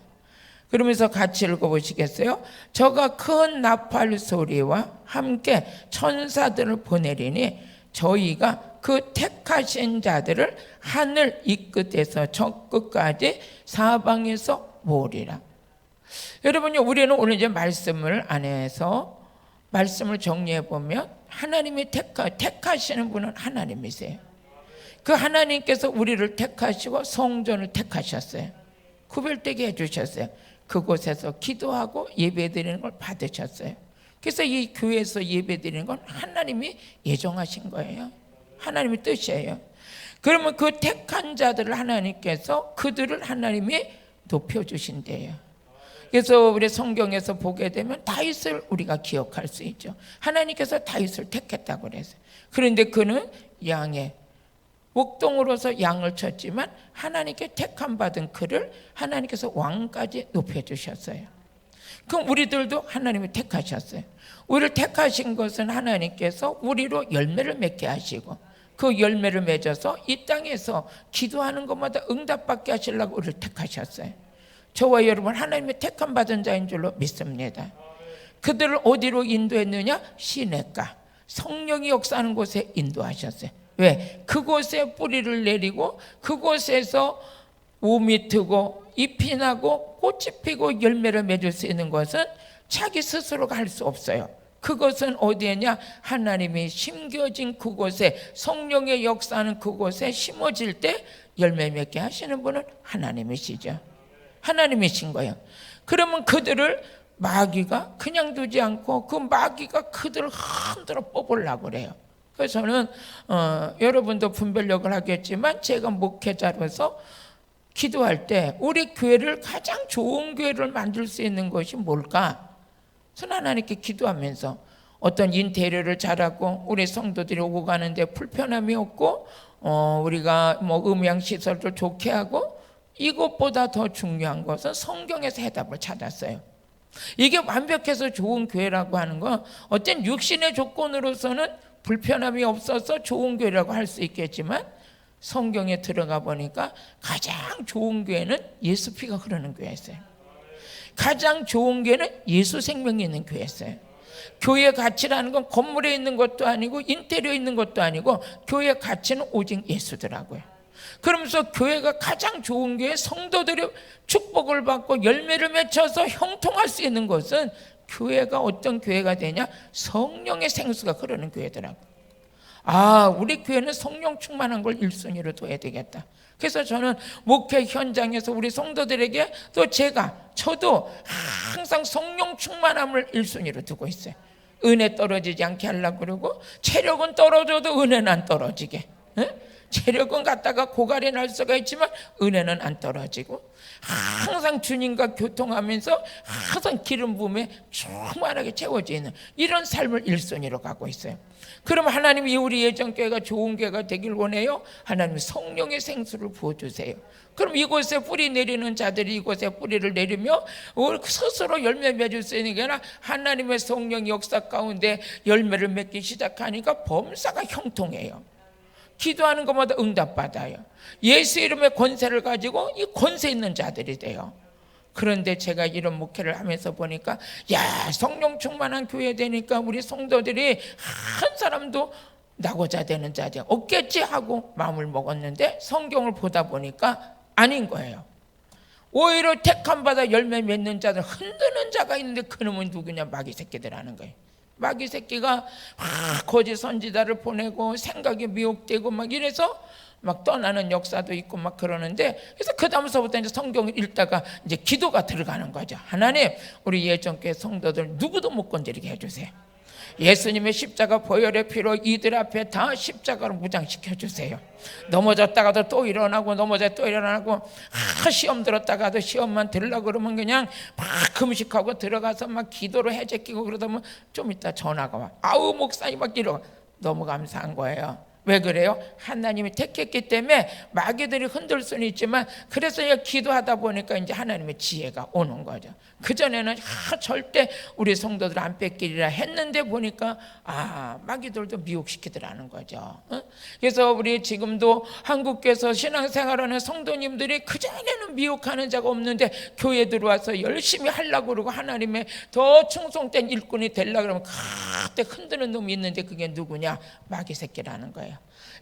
그러면서 같이 읽어보시겠어요? 저가 큰 나팔 소리와 함께 천사들을 보내리니 저희가 그 택하신 자들을 하늘 이 끝에서 저 끝까지 사방에서 모으리라. 여러분요, 우리는 오늘 이제 말씀을 안에서 말씀을 정리해 보면 하나님이 택하시는 분은 하나님이세요. 그 하나님께서 우리를 택하시고 성전을 택하셨어요. 구별되게 해주셨어요. 그곳에서 기도하고 예배드리는 걸 받으셨어요. 그래서 이 교회에서 예배드리는 건 하나님이 예정하신 거예요. 하나님의 뜻이에요. 그러면 그 택한 자들을 하나님께서 그들을 하나님이 높여주신대요. 그래서 우리 성경에서 보게 되면 다윗을 우리가 기억할 수 있죠. 하나님께서 다윗을 택했다고 그랬어요. 그런데 그는 양의 목동으로서 양을 쳤지만 하나님께 택함 받은 그를 하나님께서 왕까지 높여주셨어요. 그럼 우리들도 하나님이 택하셨어요. 우리를 택하신 것은 하나님께서 우리로 열매를 맺게 하시고 그 열매를 맺어서 이 땅에서 기도하는 것마다 응답받게 하시려고 우리를 택하셨어요. 저와 여러분 하나님의 택함 받은 자인 줄로 믿습니다. 그들을 어디로 인도했느냐? 시냇가 성령이 역사하는 곳에 인도하셨어요. 왜? 그곳에 뿌리를 내리고 그곳에서 몸이 트고 잎이 나고 꽃이 피고 열매를 맺을 수 있는 것은 자기 스스로가 할 수 없어요. 그것은 어디에냐? 하나님이 심겨진 그곳에 성령의 역사하는 그곳에 심어질 때 열매 맺게 하시는 분은 하나님이시죠. 하나님이신 거예요. 그러면 그들을 마귀가 그냥 두지 않고 그 마귀가 그들을 흔들어 뽑으려고 그래요. 그래서 저는 여러분도 분별력을 하겠지만 제가 목회자로서 기도할 때 우리 교회를 가장 좋은 교회를 만들 수 있는 것이 뭘까? 저는 하나님께 기도하면서 어떤 인테리어를 잘하고 우리 성도들이 오고 가는데 불편함이 없고 우리가 뭐 음향시설도 좋게 하고 이것보다 더 중요한 것은 성경에서 해답을 찾았어요. 이게 완벽해서 좋은 교회라고 하는 건 어떤 육신의 조건으로서는 불편함이 없어서 좋은 교회라고 할 수 있겠지만 성경에 들어가 보니까 가장 좋은 교회는 예수 피가 흐르는 교회였어요. 가장 좋은 교회는 예수 생명이 있는 교회였어요. 교회의 가치라는 건 건물에 있는 것도 아니고 인테리어에 있는 것도 아니고 교회의 가치는 오직 예수더라고요. 그러면서 교회가 가장 좋은 교회, 성도들이 축복을 받고 열매를 맺혀서 형통할 수 있는 것은 교회가 어떤 교회가 되냐? 성령의 생수가 흐르는 교회더라고요. 우리 교회는 성령 충만한 걸 1순위로 둬야 되겠다. 그래서 저는 목회 현장에서 우리 성도들에게 또 저도 항상 성령 충만함을 1순위로 두고 있어요. 은혜 떨어지지 않게 하려고 그러고 체력은 떨어져도 은혜는 안 떨어지게. 체력은 갖다가 고갈이 날 수가 있지만 은혜는 안 떨어지고 항상 주님과 교통하면서 항상 기름 부음에 충만하게 채워지는 이런 삶을 1순위로 갖고 있어요. 그럼 하나님이 우리 예전교회가 좋은 교회가 되길 원해요? 하나님 성령의 생수를 부어주세요. 그럼 이곳에 뿌리 내리는 자들이 이곳에 뿌리를 내리며 스스로 열매 맺을 수 있는 게 아니라 하나님의 성령 역사 가운데 열매를 맺기 시작하니까 범사가 형통해요. 기도하는 것마다 응답받아요. 예수 이름의 권세를 가지고 이 권세 있는 자들이 돼요. 그런데 제가 이런 목회를 하면서 보니까 성령 충만한 교회 되니까 우리 성도들이 한 사람도 나고자 되는 자들 없겠지 하고 마음을 먹었는데 성경을 보다 보니까 아닌 거예요. 오히려 택함 받아 열매 맺는 자들, 흔드는 자가 있는데 그놈은 누구냐? 마귀 새끼들 하는 거예요. 마귀 새끼가 거짓 선지자를 보내고 생각이 미혹되고 막 이래서 막 떠나는 역사도 있고 막 그러는데, 그래서 그 다음서부터 이제 성경을 읽다가 이제 기도가 들어가는 거죠. 하나님, 우리 예전교회 성도들 누구도 못 건드리게 해주세요. 예수님의 십자가 보혈의 피로 이들 앞에 다 십자가로 무장시켜 주세요. 넘어졌다가도 또 일어나고 또 일어나고, 시험 들었다가도 시험만 들으려고 그러면 그냥 막 금식하고 들어가서 막 기도로 해제끼고 그러다 보면 좀 이따 전화가 와. 아우 목사님 막 이러고. 너무 감사한 거예요. 왜 그래요? 하나님이 택했기 때문에 마귀들이 흔들 수는 있지만, 그래서 기도하다 보니까 이제 하나님의 지혜가 오는 거죠. 그전에는 절대 우리 성도들 안 뺏기리라 했는데 보니까 마귀들도 미혹시키더라는 거죠. 그래서 우리 지금도 한국교회에서 신앙생활하는 성도님들이 그전에는 미혹하는 자가 없는데 교회 들어와서 열심히 하려고 그러고 하나님의 더 충성된 일꾼이 되려고 그러면 그때 흔드는 놈이 있는데 그게 누구냐? 마귀 새끼라는 거예요.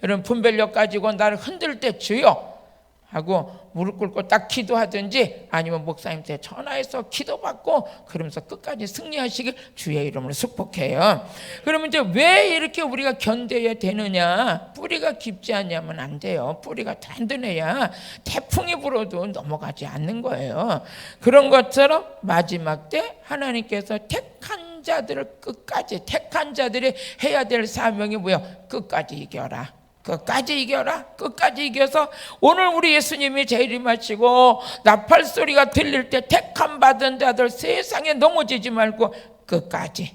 여러분, 분별력 가지고 나를 흔들 때 주여 하고 무릎 꿇고 딱 기도하든지 아니면 목사님한테 전화해서 기도받고 그러면서 끝까지 승리하시길 주의 이름으로 축복해요. 그러면 이제 왜 이렇게 우리가 견뎌야 되느냐? 뿌리가 깊지 않냐면 안 돼요. 뿌리가 단단해야 태풍이 불어도 넘어가지 않는 거예요. 그런 것처럼 마지막 때 하나님께서 택한 자들을 끝까지, 택한 자들이 해야 될 사명이 뭐야? 끝까지 이겨라. 끝까지 이겨라. 끝까지 이겨서 오늘 우리 예수님이 재림하시고 나팔 소리가 들릴 때 택함 받은 자들 세상에 넘어지지 말고 끝까지.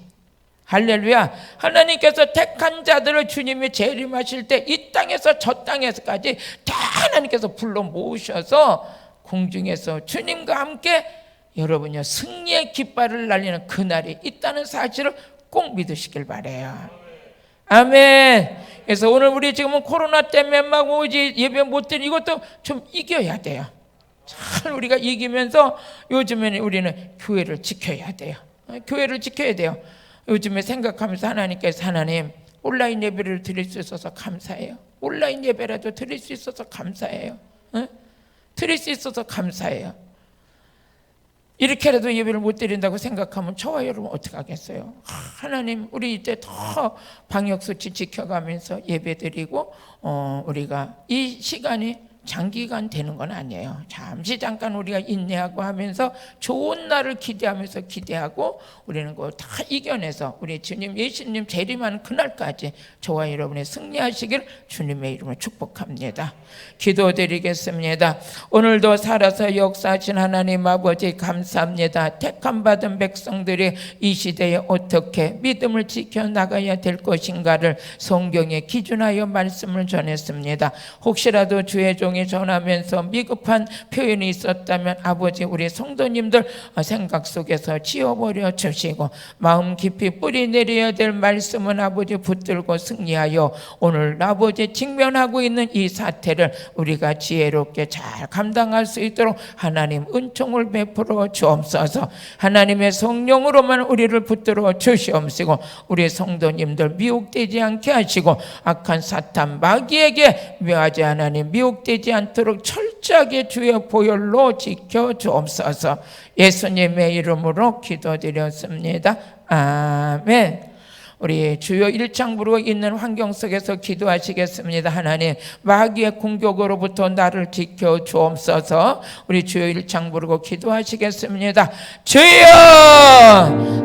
할렐루야. 하나님께서 택한 자들을 주님이 재림하실 때 이 땅에서 저 땅에서까지 다 하나님께서 불러 모으셔서 공중에서 주님과 함께 여러분요 승리의 깃발을 날리는 그날이 있다는 사실을 꼭 믿으시길 바라요. 아멘. 그래서 오늘 우리 지금은 코로나 때문에 막 오지 예배 못 드는 이것도 좀 이겨야 돼요. 잘 우리가 이기면서 요즘에는 우리는 교회를 지켜야 돼요. 교회를 지켜야 돼요. 요즘에 생각하면서 하나님께서 하나님 온라인 예배를 드릴 수 있어서 감사해요. 온라인 예배라도 드릴 수 있어서 감사해요. 드릴 수 있어서 감사해요. 이렇게라도 예배를 못 드린다고 생각하면 저와 여러분 어떻게 하겠어요? 하나님, 우리 이제 더 방역수칙 지켜가면서 예배 드리고 우리가 이 시간이 장기간 되는 건 아니에요. 잠깐 우리가 인내하고 하면서 좋은 날을 기대하면서 기대하고 우리는 그거 다 이겨내서 우리 주님 예수님 재림하는 그날까지 저와 여러분의 승리하시길 주님의 이름으로 축복합니다. 기도드리겠습니다. 오늘도 살아서 역사하신 하나님 아버지 감사합니다. 택함 받은 백성들이 이 시대에 어떻게 믿음을 지켜나가야 될 것인가를 성경에 기준하여 말씀을 전했습니다. 혹시라도 주의 종이 전하면서 미흡한 표현이 있었다면 아버지 우리 성도님들 생각 속에서 지워버려 주시고 마음 깊이 뿌리 내려야 될 말씀은 아버지 붙들고 승리하여 오늘 아버지 직면하고 있는 이 사태를 우리가 지혜롭게 잘 감당할 수 있도록 하나님 은총을 베풀어 주옵소서. 하나님의 성령으로만 우리를 붙들어 주시옵시고 우리 성도님들 미혹되지 않게 하시고 악한 사탄 마귀에게 묘하지 하나님 미혹되지 않도록 철저하게 주의 보혈로 지켜 주옵소서. 예수님의 이름으로 기도드렸습니다. 아멘. 우리 주요 1장 부르고 있는 환경 속에서 기도하시겠습니다. 하나님 마귀의 공격으로부터 나를 지켜 주옵소서. 우리 주요 1장 부르고 기도하시겠습니다. 주여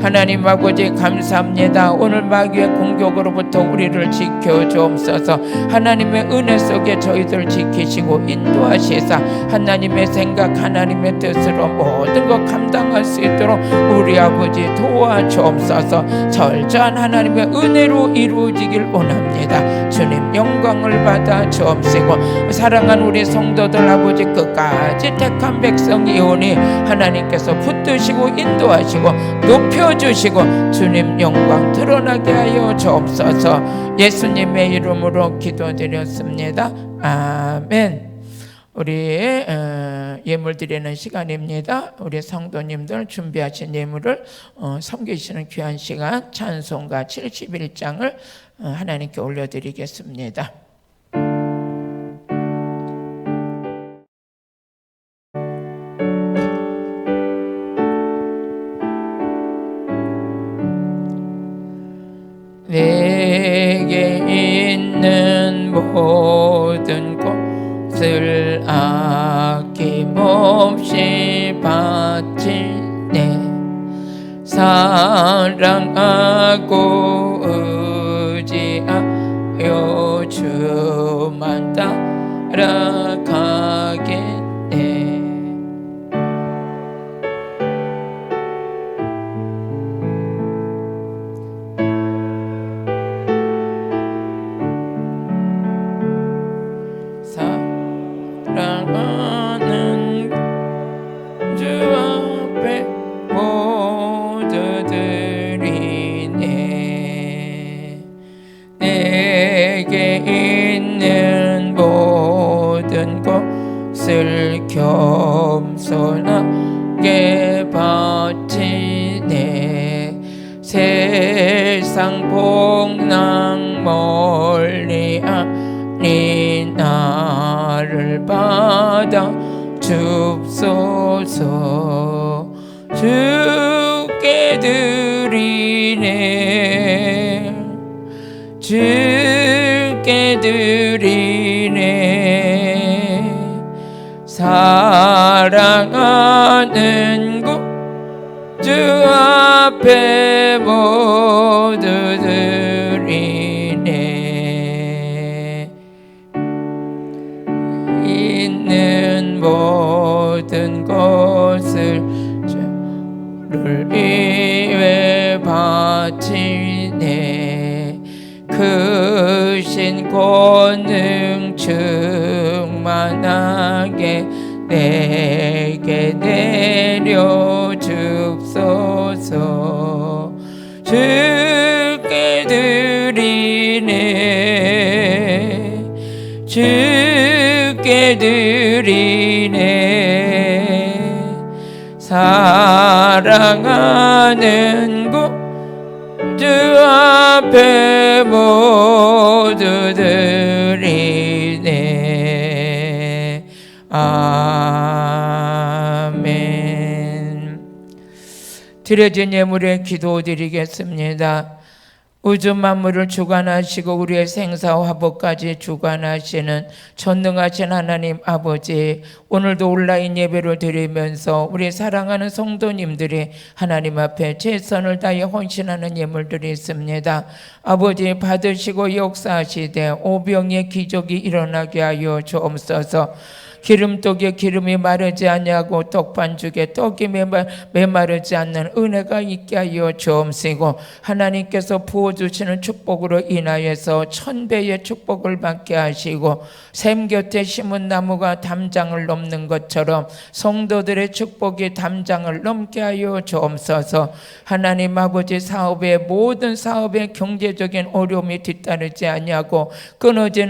하나님 아버지 감사합니다. 오늘 마귀의 공격으로부터 우리를 지켜 주옵소서. 하나님의 은혜 속에 저희들 지키시고 인도하시사 하나님의 생각 하나님의 뜻으로 모든 것 감당할 수 있도록 우리 아버지 도와주옵소서. 철저한 하나님의 은혜로 이루어지길 원합니다. 주님 영광을 받아 주옵시고 사랑한 우리 성도들 아버지 끝까지 택한 백성이 오니 하나님께서 붙드시고 인도하시고 높여주시고 주님 영광 드러나게 하여 주옵소서. 예수님의 이름으로 기도드렸습니다. 아멘. 우리 예물 드리는 시간입니다. 우리 성도님들 준비하신 예물을 섬기시는 귀한 시간 찬송가 71장을 하나님께 올려드리겠습니다. 내게 있는 모든 것을 아낌없이 바치네. 사랑하고 의지하여 주만 따라가겠네. 사랑하는 주 앞에 모두 드리네. 내게 있는 모든 것을 겸손하게 바치네. 세상 복랑 멀리 아닌 나를 받아 줍소서. 주께 드리네. 주께 드리네. 사랑하는 것 주 앞에 모두 드리네. 있는 모든 것을 주를 위해 바치네. 크신 권능 충만하게 내게 내려 줍소서. 주께 드리네. 주께 드리네. 사랑하는 것 주 앞에 모두 드리네. 아멘. 드려진 예물에 기도드리겠습니다. 우주 만물을 주관하시고 우리의 생사와 화복까지 주관하시는 전능하신 하나님 아버지, 오늘도 온라인 예배를 드리면서 우리 사랑하는 성도님들이 하나님 앞에 최선을 다해 헌신하는 예물들이 있습니다. 아버지, 받으시고 역사하시되 오병의 기적이 일어나게 하여 주옵소서. 기름떡에 기름이 마르지 아니하고 떡반죽에 떡이 메마르지 않는 은혜가 있게 하여 주옵시고, 하나님께서 부어주시는 축복으로 인하여서 1000배의 축복을 받게 하시고, 샘 곁에 심은 나무가 담장을 넘는 것처럼 성도들의 축복이 담장을 넘게 하여 주옵소서. 하나님 아버지, 모든 사업의 경제적인 어려움이 뒤따르지 아니하고 끊어지지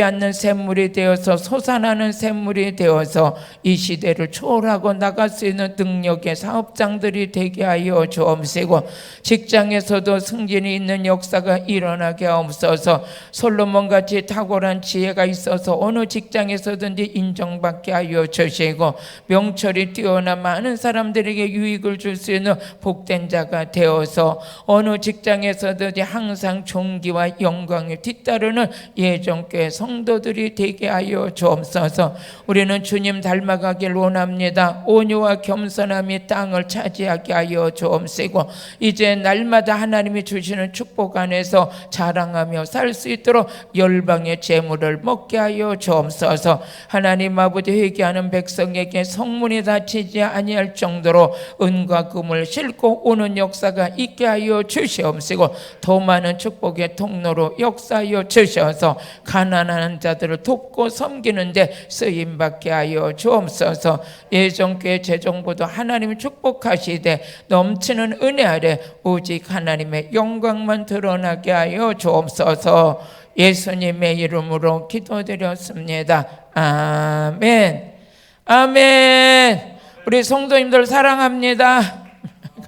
않는 샘물이 되어서 솟아나는 샘물이 되어서 이 시대를 초월하고 나갈 수 있는 능력의 사업장들이 되게 하여 주옵시고, 직장에서도 승진이 있는 역사가 일어나게 하옵소서. 솔로몬같이 탁월한 지혜가 있어서 어느 직장에서든지 인정받게 하여 주시고, 명철이 뛰어나 많은 사람들에게 유익을 줄 수 있는 복된 자가 되어서 어느 직장에서든지 항상 존귀와 영광이 뒤따르는 예정교회 성도들이 되게 하여 주옵소서. 우리는 주님 닮아가길 원합니다. 온유와 겸손함이 땅을 차지하게 하여 주옵시고, 이제 날마다 하나님이 주시는 축복 안에서 자랑하며 살 수 있도록 열방의 재물을 먹게 하여 주옵소서. 하나님 아버지, 회개하는 백성에게 성문이 닫히지 아니할 정도로 은과 금을 싣고 오는 역사가 있게 하여 주시옵시고, 더 많은 축복의 통로로 역사하여 주셔서 가난한 자들을 돕고 섬기는데 쓰임받게 하여 주옵소서. 예정교회 재정부도 하나님 축복하시되 넘치는 은혜 아래 오직 하나님의 영광만 드러나게 하여 주옵소서. 예수님의 이름으로 기도드렸습니다. 아멘. 아멘. 우리 성도님들 사랑합니다.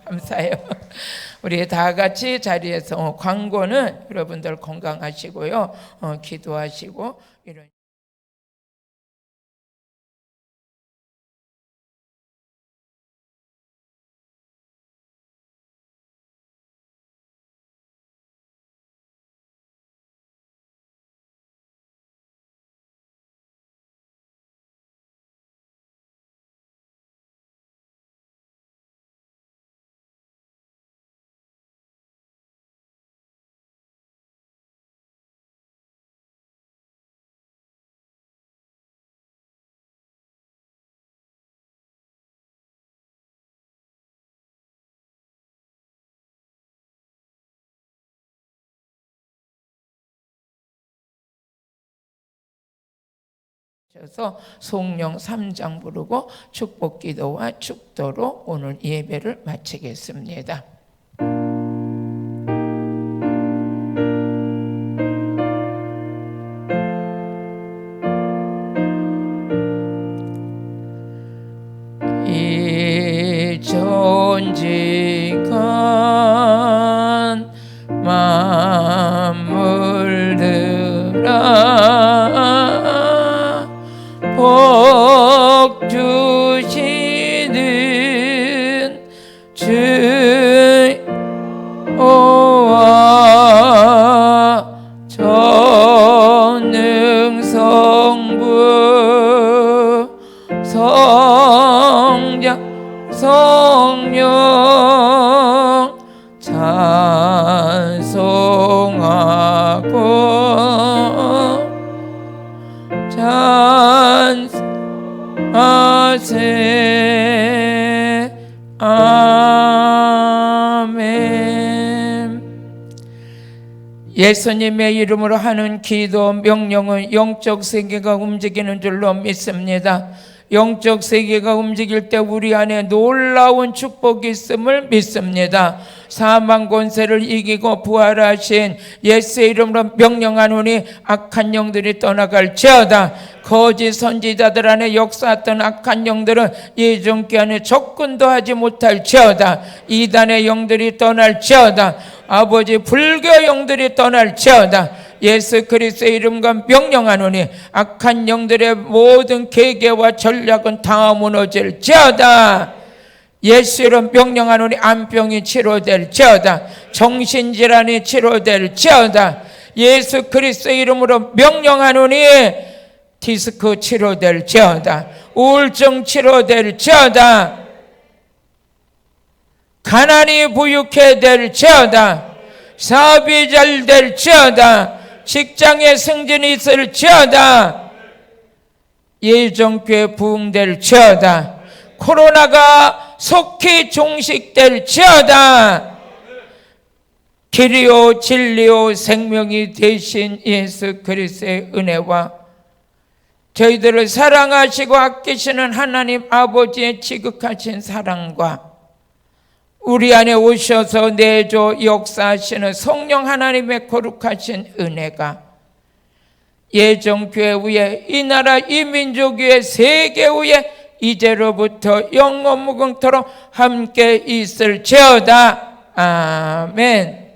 감사해요. 우리 다 같이 자리에서 광고는 여러분들 건강하시고요, 기도하시고 이런. 그래서 송령 3장 부르고 축복기도와 축도로 오늘 예배를 마치겠습니다. 이 존직한 만물들아 복 주시는 주와 전능 성부 성자 성령 찬송하고 찬송하세. 아멘. 예수님의 이름으로 하는 기도 명령은 영적 세계가 움직이는 줄로 믿습니다. 영적 세계가 움직일 때 우리 안에 놀라운 축복이 있음을 믿습니다. 사망 권세를 이기고 부활하신 예수의 이름으로 명령하노니 악한 영들이 떠나갈지어다. 거짓 선지자들 안에 역사했던 악한 영들은 예정기 안에 접근도 하지 못할지어다. 이단의 영들이 떠날지어다. 아버지 불교 영들이 떠날지어다. 예수 그리스도의 이름과 명령하노니 악한 영들의 모든 계계와 전략은 다 무너질지어다. 예수 이름 명령하노니 암병이 치료될지어다. 정신질환이 치료될지어다. 예수 그리스도의 이름으로 명령하노니 디스크 치료될지어다. 우울증 치료될지어다. 가난이 부유케 될지어다. 사업이 잘 될지어다. 직장에 승진이 있을지어다. 예정교회 부흥될지어다. 코로나가 속히 종식될지어다. 길이요 진리요 생명이 되신 예수 그리스도의 은혜와 저희들을 사랑하시고 아끼시는 하나님 아버지의 지극하신 사랑과 우리 안에 오셔서 내조 역사하시는 성령 하나님의 거룩하신 은혜가 예정교회 위에 이 나라 이 민족 위에 세계 위에 이제로부터 영원무궁토록 함께 있을지어다. 아멘.